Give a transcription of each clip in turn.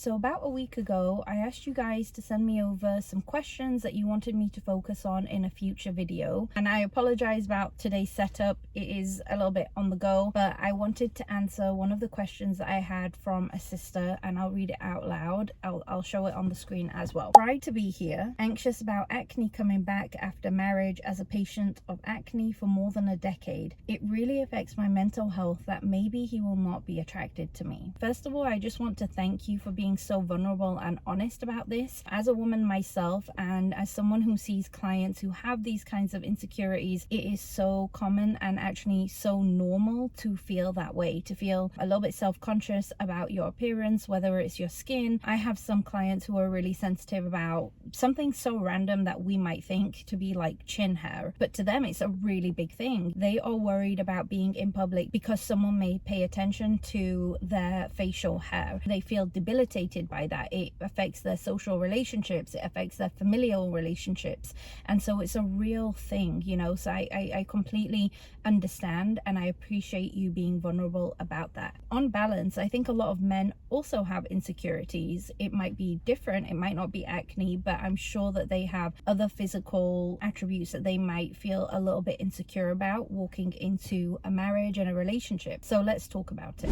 So about a week ago, I asked you guys to send me over some questions that you wanted me to focus on in a future video. And I apologize about today's setup. It is a little bit on the go, but I wanted to answer one of the questions that I had from a sister, and I'll read it out loud. I'll show it on the screen as well. Tried to be here, anxious about acne coming back after marriage as a patient of acne for more than a decade. It really affects my mental health that maybe he will not be attracted to me. First of all, I just want to thank you for being so vulnerable and honest about this. As a woman myself, and as someone who sees clients who have these kinds of insecurities, it is so common and actually so normal to feel that way, to feel a little bit self-conscious about your appearance, whether it's your skin. I have some clients who are really sensitive about something so random that we might think to be like chin hair, but to them it's a really big thing. They are worried about being in public because someone may pay attention to their facial hair. They feel debilitated by that. It affects their social relationships, it affects their familial relationships, and so it's a real thing, you know. So I completely understand, and I appreciate you being vulnerable about that. On balance, I think a lot of men also have insecurities. It might be different, it might not be acne, but I'm sure that they have other physical attributes that they might feel a little bit insecure about walking into a marriage and a relationship. So let's talk about it.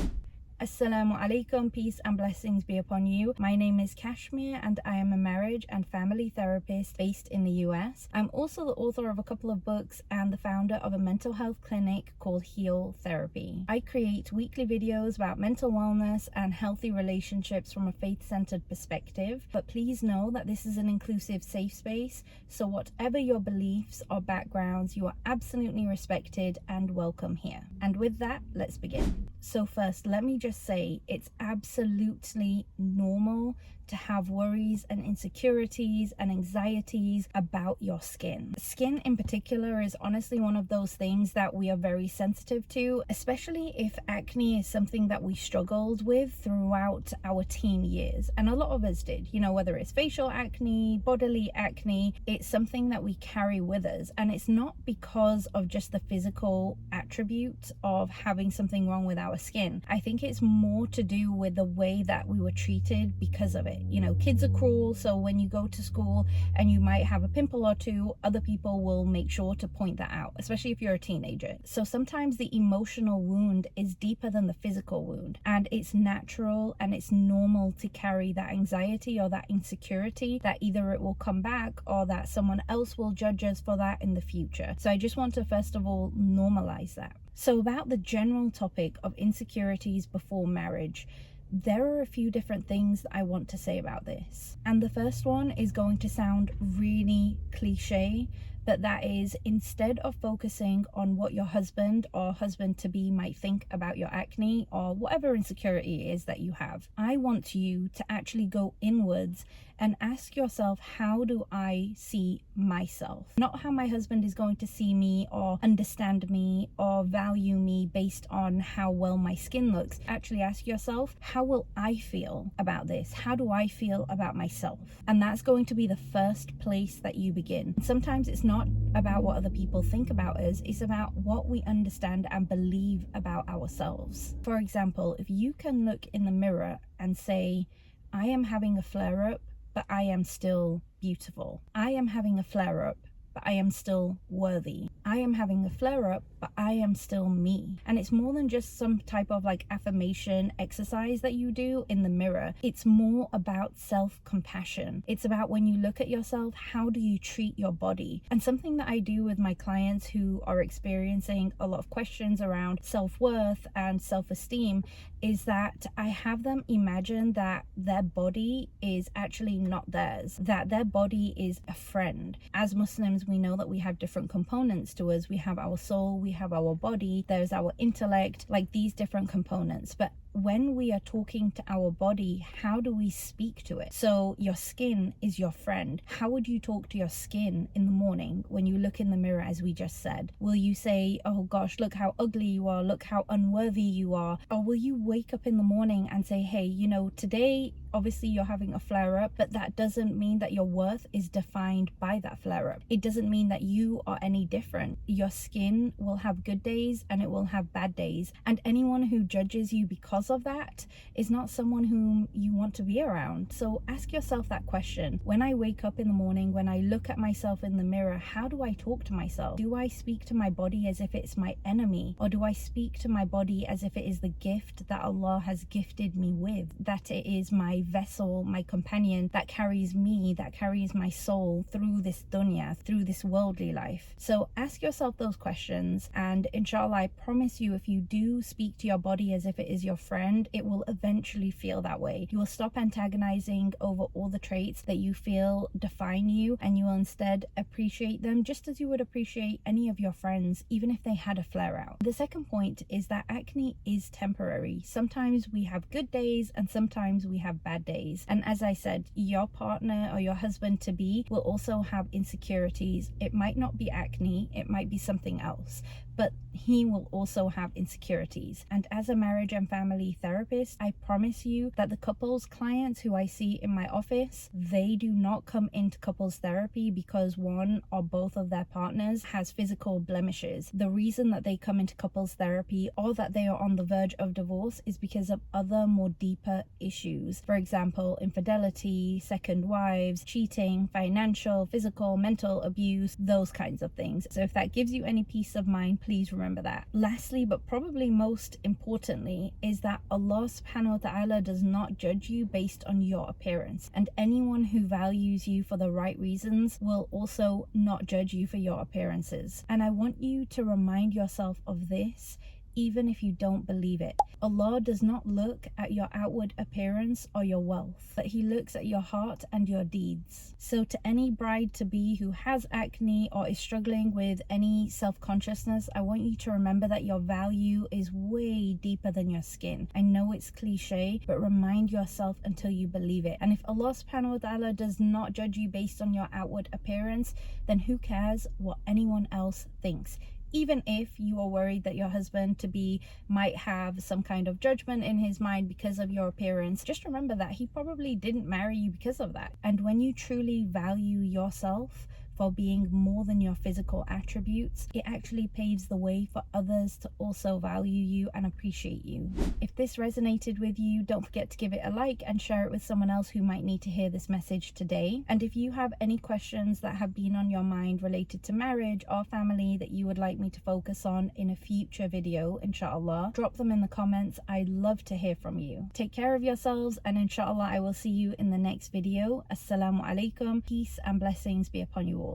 Assalamu alaikum, peace and blessings be upon you. My name is Kashmir and I am a marriage and family therapist based in the US. I'm also the author of a couple of books and the founder of a mental health clinic called Heal Therapy. I create weekly videos about mental wellness and healthy relationships from a faith-centered perspective, but please know that this is an inclusive safe space, so whatever your beliefs or backgrounds, you are absolutely respected and welcome here. And with that, let's begin. So first, let me just say it's absolutely normal to have worries and insecurities and anxieties about your skin. Skin in particular is honestly one of those things that we are very sensitive to, especially if acne is something that we struggled with throughout our teen years. And a lot of us did, you know, whether it's facial acne, bodily acne, it's something that we carry with us. And it's not because of just the physical attribute of having something wrong with our skin. I think it's more to do with the way that we were treated because of it. You know, kids are cruel, so when you go to school and you might have a pimple or two, other people will make sure to point that out, especially if you're a teenager. So sometimes the emotional wound is deeper than the physical wound, and it's natural and it's normal to carry that anxiety or that insecurity that either it will come back or that someone else will judge us for that in the future. So I just want to first of all normalize that. So about the general topic of insecurities before marriage, there are a few different things that I want to say about this. And the first one is going to sound really cliche, but that is, instead of focusing on what your husband or husband-to-be might think about your acne or whatever insecurity it is that you have, I want you to actually go inwards and ask yourself, how do I see myself? Not how my husband is going to see me or understand me or value me based on how well my skin looks. Actually ask yourself, how will I feel about this? How do I feel about myself? And that's going to be the first place that you begin. Sometimes it's not about what other people think about us, it's about what we understand and believe about ourselves. For example, if you can look in the mirror and say, I am having a flare-up, but I am still beautiful. I am having a flare-up, but I am still worthy. I am having a flare-up, but I am still me. And it's more than just some type of like affirmation exercise that you do in the mirror. It's more about self-compassion. It's about when you look at yourself, how do you treat your body? And something that I do with my clients who are experiencing a lot of questions around self-worth and self-esteem is that I have them imagine that their body is actually not theirs, that their body is a friend. As Muslims, we know that we have different components to us. We have our soul, we have our body, there's our intellect, like these different components. But when we are talking to our body, how do we speak to it? So your skin is your friend. How would you talk to your skin in the morning when you look in the mirror, as we just said? Will you say, oh gosh, look how ugly you are, look how unworthy you are? Or will you wake up in the morning and say, hey, you know, today Obviously you're having a flare-up, but that doesn't mean that your worth is defined by that flare-up. It doesn't mean that you are any different. Your skin will have good days and it will have bad days, and anyone who judges you because of that is not someone whom you want to be around. So ask yourself that question. When I wake up in the morning, when I look at myself in the mirror, how do I talk to myself? Do I speak to my body as if it's my enemy, or do I speak to my body as if it is the gift that Allah has gifted me with, that it is my vessel, my companion that carries me, that carries my soul through this dunya, through this worldly life? So ask yourself those questions, and inshallah, I promise you, if you do speak to your body as if it is your friend, it will eventually feel that way. You will stop antagonizing over all the traits that you feel define you, and you will instead appreciate them just as you would appreciate any of your friends, even if they had a flare out. The second point is that acne is temporary. Sometimes we have good days and sometimes we have bad days. And as I said, your partner or your husband to be will also have insecurities. It might not be acne, it might be something else, but he will also have insecurities. And as a marriage and family therapist, I promise you that the couples clients who I see in my office, they do not come into couples therapy because one or both of their partners has physical blemishes. The reason that they come into couples therapy or that they are on the verge of divorce is because of other more deeper issues. For example, infidelity, second wives, cheating, financial, physical, mental abuse, those kinds of things. So if that gives you any peace of mind, please remember that. Lastly, but probably most importantly, is that Allah subhanahu wa ta'ala does not judge you based on your appearance, and anyone who values you for the right reasons will also not judge you for your appearances. And I want you to remind yourself of this, even if you don't believe it. Allah does not look at your outward appearance or your wealth, but He looks at your heart and your deeds. So to any bride-to-be who has acne or is struggling with any self-consciousness, I want you to remember that your value is way deeper than your skin. I know it's cliche, but remind yourself until you believe it. And if Allah subhanahu wa ta'ala does not judge you based on your outward appearance, then who cares what anyone else thinks? Even if you are worried that your husband to be might have some kind of judgment in his mind because of your appearance, just remember that he probably didn't marry you because of that. And when you truly value yourself for being more than your physical attributes, it actually paves the way for others to also value you and appreciate you. If this resonated with you, don't forget to give it a like and share it with someone else who might need to hear this message today. And if you have any questions that have been on your mind related to marriage or family that you would like me to focus on in a future video, inshallah, drop them in the comments. I'd love to hear from you. Take care of yourselves, and inshallah I will see you in the next video. Assalamu alaikum. Peace and blessings be upon you all.